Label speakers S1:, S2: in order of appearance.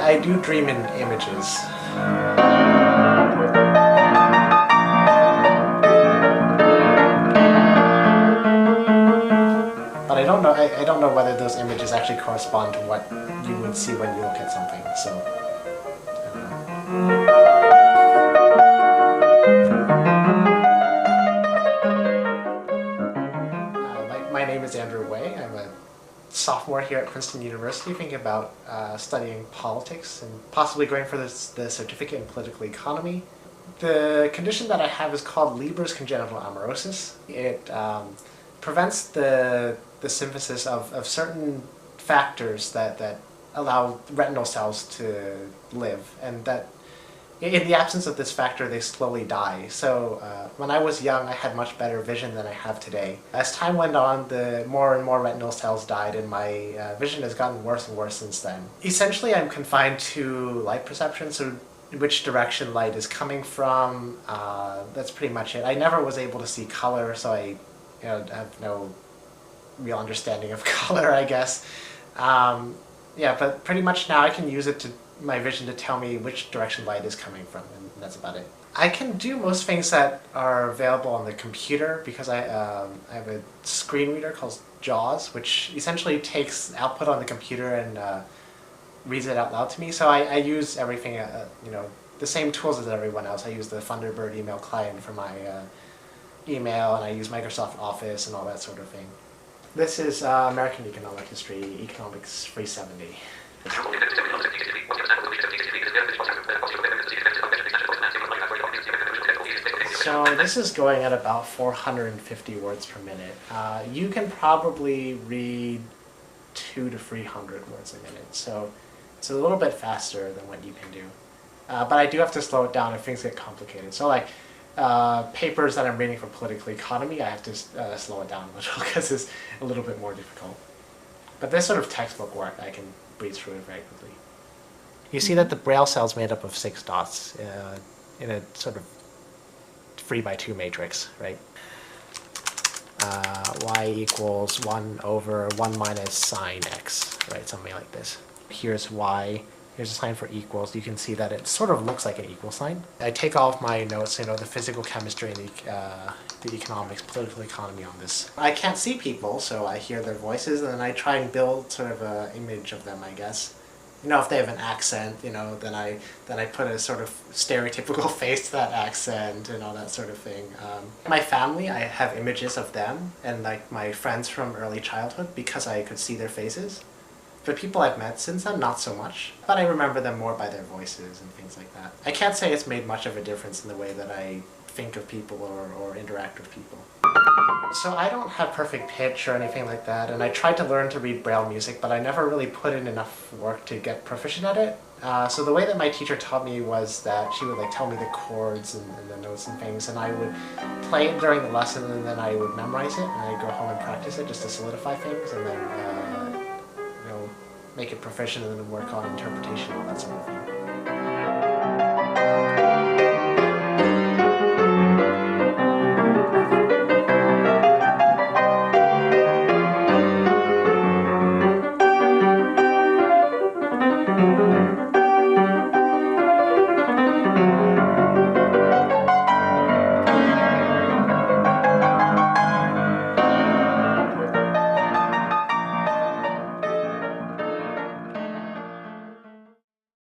S1: I do dream in images. But I don't know whether those images actually correspond to what you would see when you look at something, so I don't know. My name is Andrew Wei. I'm a sophomore here at Princeton University, thinking about studying politics and possibly going for the certificate in political economy. The condition that I have is called Leber's congenital amaurosis. It prevents the synthesis of certain factors that allow retinal cells to live, and that in the absence of this factor they slowly die. So when I was young I had much better vision than I have today. As time went on, the more and more retinal cells died, and my vision has gotten worse and worse since then. Essentially I'm confined to light perception, so which direction light is coming from, that's pretty much it. I never was able to see color, so I have no real understanding of color, I guess. Yeah, but pretty much now I can use my vision to tell me which direction light is coming from, and that's about it. I can do most things that are available on the computer because I have a screen reader called JAWS, which essentially takes output on the computer and reads it out loud to me. So I use everything, the same tools as everyone else. I use the Thunderbird email client for my email, and I use Microsoft Office and all that sort of thing. This is American Economic History, Economics 370. So this is going at about 450 words per minute. You can probably read 200 to 300 words a minute, so it's a little bit faster than what you can do. But I do have to slow it down if things get complicated. So like papers that I'm reading for political economy, I have to slow it down a little because it's a little bit more difficult. But this sort of textbook work, I can breeze through it very quickly. You see that the Braille cell is made up of 6 dots in a sort of 3x2 matrix, right? Y equals 1 over 1 minus sine x, right? Something like this. Here's y. Here's a sign for equals. You can see that it sort of looks like an equal sign. I take all of my notes, the physical chemistry and the economics, political economy on this. I can't see people, so I hear their voices, and then I try and build sort of an image of them, I guess. If they have an accent, then I put a sort of stereotypical face to that accent and all that sort of thing. My family, I have images of them and like my friends from early childhood because I could see their faces. But people I've met since then, not so much. But I remember them more by their voices and things like that. I can't say it's made much of a difference in the way that I think of people or interact with people. So I don't have perfect pitch or anything like that, and I tried to learn to read Braille music, but I never really put in enough work to get proficient at it. So the way that my teacher taught me was that she would tell me the chords and the notes and things, and I would play it during the lesson, and then I would memorize it, and I'd go home and practice it just to solidify things, and then make it proficient and then work on interpretation and that sort of thing.